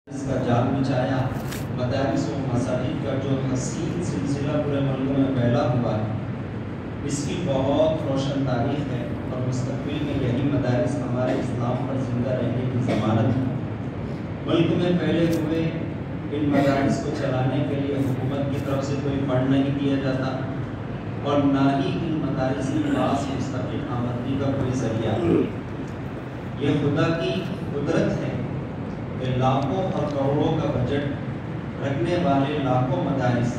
اس کا جال بچھایا، مدارس و مساجد کا جو حسین سلسلہ پورے ملک میں پھیلا ہوا ہے، اس کی بہت روشن تاریخ ہے اور مستقبل میں یہی مدارس ہمارے اسلام پر زندہ رہنے کی ضمانت ہے۔ ملک میں پھیلے ہوئے ان مدارس کو چلانے کے لیے حکومت کی طرف سے کوئی فنڈ نہیں دیا جاتا اور نہ ہی ان مدارس کے پاس مستقل آمدنی کا کوئی ذریعہ۔ یہ خدا کی قدرت ہے کہ لاکھوں اور کروڑوں کا بجٹ رکھنے والے لاکھوں مدارس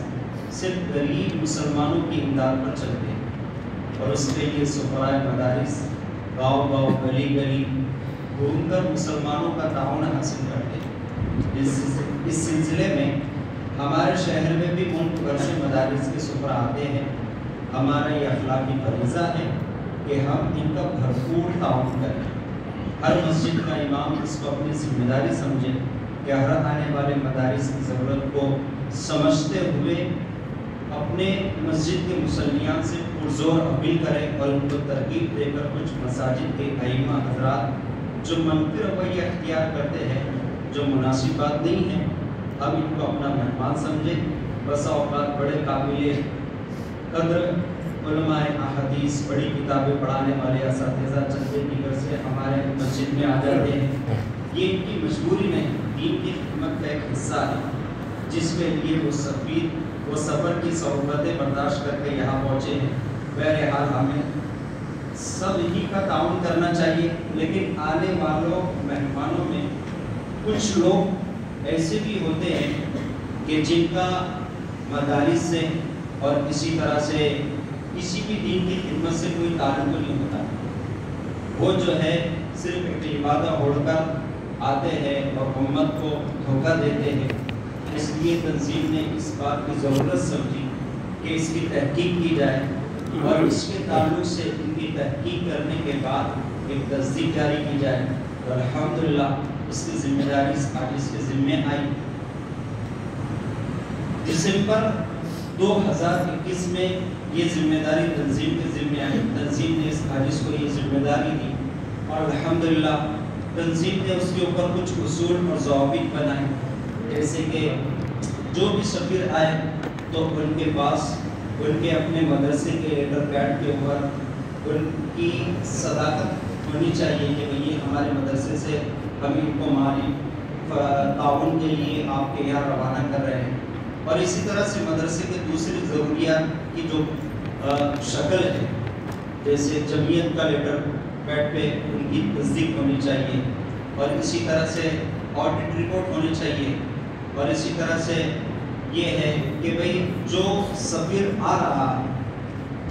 صرف غریب مسلمانوں کی امداد پر چلتے ہیں اور اس کے لیے سفرائے مدارس گاؤں گاؤں گلی گلی گھوم کر مسلمانوں کا تعاون حاصل کرتے ہیں۔ اس سلسلے میں ہمارے شہر میں بھی ملک بھر سے مدارس کے سفرا آتے ہیں۔ ہمارا یہ اخلاقی فریضہ ہے کہ ہم ان کا بھرپور تعاون کریں۔ ہر مسجد کا امام اس کو اپنی ذمہ داری سمجھے کہ ہر آنے والے مدارس کی ضرورت کو سمجھتے ہوئے اپنے مسجد کے مصلیان سے پرزور اپیل کرے اور ان کو ترغیب دے کر کچھ مساجد کے ائمہ حضرات جو منفی رویہ اختیار کرتے ہیں، جو مناسب بات نہیں ہے، ہم ان کو اپنا مہمان سمجھیں۔ بسا اوقات بڑے قابل قدر علماء احادیث، بڑی کتابیں پڑھانے والے اساتذہ چندے کی غرض سے ہمارے مسجد میں آ جاتے ہیں۔ یہ ان کی مجبوری نہیں، دین کی خدمت کا ایک حصہ ہے جس کے لیے وہ سفر کی صعوبتیں برداشت کر کے یہاں پہنچے ہیں۔ بہرحال ہمیں سب ہی کا تعاون کرنا چاہیے، لیکن آنے والوں مہمانوں میں کچھ لوگ ایسے بھی ہوتے ہیں کہ جن کا مدارس سے اور کسی طرح سے کسی بھی دین کی خدمت سے کوئی تعلق نہیں ہوتا۔ وہ جو ہے صرف ایک عبادہ اوڑھ کر آتے ہیں اور امت کو دھوکہ دیتے ہیں۔ اس لیے تنظیم نے اس بات کی ضرورت سمجھی کہ اس کی تحقیق کی جائے اور اس کے تعلق سے ان کی تحقیق کرنے کے بعد ایک تصدیق جاری کی جائے، اور الحمدللہ اس کی ذمہ داری آج اس کے ذمہ آئی۔ دسمبر 2021 میں یہ ذمہ داری تنظیم کے ذمہ آئی۔ تنظیم نے اس حادث کو یہ ذمہ داری دی اور الحمدللہ تنظیم نے اس کے اوپر کچھ اصول اور ضوابط بنائے، جیسے کہ جو بھی سفیر آئے تو ان کے پاس ان کے اپنے مدرسے کے لیٹر پیڈ کے اوپر ان کی صداقت ہونی چاہیے کہ یہ ہمارے مدرسے سے ہم ان کو مالی تعاون کے لیے آپ کے یہاں روانہ کر رہے ہیں، اور اسی طرح سے مدرسے کے دوسری ضروریات کی جو شکل ہے، جیسے جمعیت کا لیٹر پیڈ پہ ان کی تصدیق ہونی چاہیے، اور اسی طرح سے آڈٹ رپورٹ ہونی چاہیے، اور اسی طرح سے یہ ہے کہ بھئی جو سفیر آ رہا ہے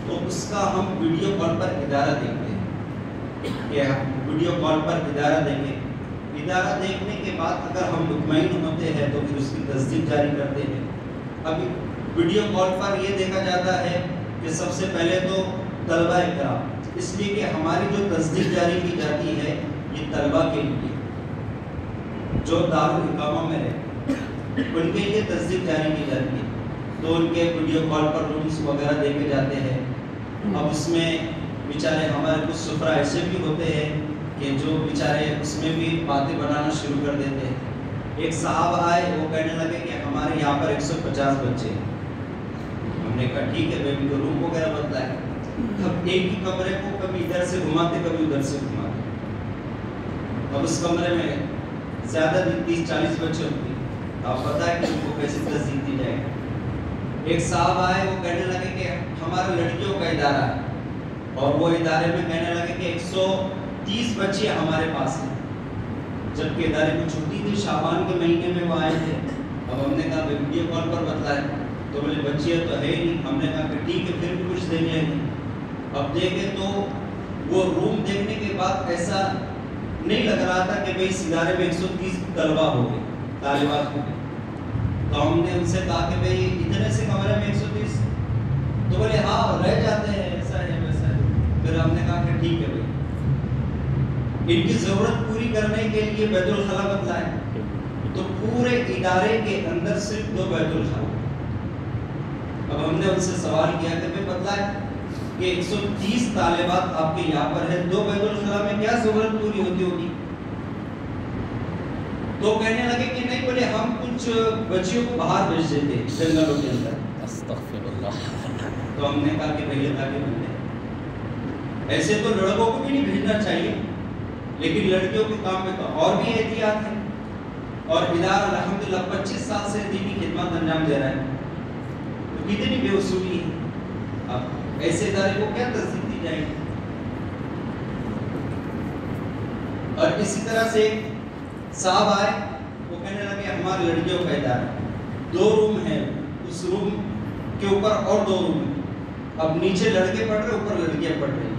تو اس کا ہم ویڈیو کال پر ادارہ دیکھتے ہیں کہ ہم ویڈیو کال پر ادارہ دیکھیں۔ ادارہ دیکھنے کے بعد اگر ہم مطمئن ہوتے ہیں تو پھر اس کی تصدیق جاری کرتے ہیں۔ ابھی ویڈیو کال پر یہ دیکھا جاتا ہے کہ سب سے پہلے تو طلبہ اکرام، اس لیے کہ ہماری جو تصدیق جاری کی جاتی ہے یہ طلبہ کے لیے جو دارالاقامہ میں رہتے ہیں، ان کے لیے تصدیق جاری کی جاتی ہے، تو ان کے ویڈیو کال پر رومز وغیرہ دیکھے جاتے ہیں۔ اب اس میں بیچارے ہمارے کچھ سفرا ایسے بھی ہوتے ہیں کہ جو بیچارے اس میں بھی باتیں بنانا شروع کر دیتے ہیں۔ ایک صاحب آئے، وہ کہنے لگے کہ ہمارے یہاں پر 150 بچے ہیں۔ ہم نے کہا ٹھیک ہے بیبی، تو روم وغیرہ بدلائے۔ اب ایک ہی کمرے کو کبھی ادھر سے گھماتے کبھی ادھر سے گھماتے۔ اب اس کمرے میں زیادہ دن 30-40 بچے ہوتے ہیں، آپ پتہ ہے کہ ان کو کیسے تصدیق دی جائے۔ ایک صاحب آئے، وہ کہنے لگے کہ ہمارا لڑکیوں کا ادارہ ہے، اور وہ ادارے میں کہنے لگے کہ 130 بچے ہمارے پاس ہیں، جبکہ ادارے کو چھٹی تھی، شعبان کے مہینے میں وہ آئے تھے۔ اب ہم نے کہا ویڈیو کال پر بتلائے، تو بولے بچے تو ہے ہی نہیں۔ ہم نے کہا کہ ٹھیک ہے پھر بھی کچھ دیکھ لیں گے۔ اب دیکھیں تو وہ روم دیکھنے کے بعد ایسا نہیں لگ رہا تھا کہ بھئی اس ادارے میں 130 طلبہ ہو گئے، طالبات ہو گئے۔ تو ہم نے ان سے کہا کہ بھئی اتنے سے کمرے میں 130؟ تو بولے ہاں رہ جاتے ہیں، ایسا ہے ویسا ہے۔ پھر ہم نے کہا کہ ٹھیک ہے بھئی، ان کی ضرورت پوری کرنے کے لیے بیت الخلا بتلائے، تو پورے ادارے کے اندر صرف 2 بیت الخلا۔ اب ہم نے ان سے سوال کیا کہ بھئی بتلائے کہ 130 طالبات آپ کے یہاں پر ہے، 2 بیت الخلا میں کیا ضرورت پوری ہوتی ہوگی؟ تو کہنے لگے کہ نہیں بولے ہم کچھ بچیوں کو باہر بھیج دیتے جنگلوں کے اندر۔ استغفر اللہ۔ تو ہم نے کہا کہ بھائی اللہ کے بندے، ایسے تو لڑکوں کو بھی نہیں بھیجنا چاہیے، لیکن لڑکیوں کے کام میں تو اور بھی احتیاط ہے، اور ادارہ الحمدللہ 25 سال سے دینی خدمت انجام دے رہا ہے، تو کتنی بے اصولی ہے۔ اب ایسے ادارے کو کیا تصدیق دی جائے گی؟ اور اسی طرح سے صاحب آئے، وہ کہنے لگے ہمارے لڑکیوں کا ادارہ ہے، 2 روم ہیں، اس روم کے اوپر اور 2 روم ہیں، اب نیچے لڑکے پڑھ رہے، اوپر لڑکیاں پڑھ رہی ہیں۔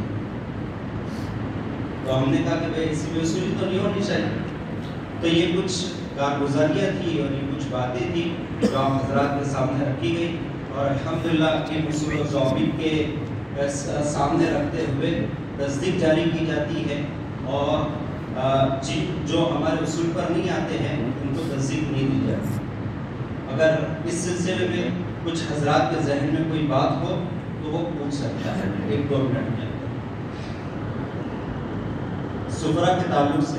تو ہم نے کہا کہ بھائی ایسی بے اصولی تو نہیں ہونی چاہیے۔ تو یہ کچھ کارگزاریاں تھی اور یہ کچھ باتیں تھی جو آپ حضرات کے سامنے رکھی گئی، اور الحمدللہ ان اصول و ضوابط کے سامنے رکھتے ہوئے تصدیق جاری کی جاتی ہے، اور جو ہمارے اصول پر نہیں آتے ہیں ان کو تصدیق نہیں دی جاتی۔ اگر اس سلسلے میں کچھ حضرات کے ذہن میں کوئی بات ہو تو وہ پوچھ سکتا ہے 1-2 منٹ میں۔ سفرہ کے تعلق سے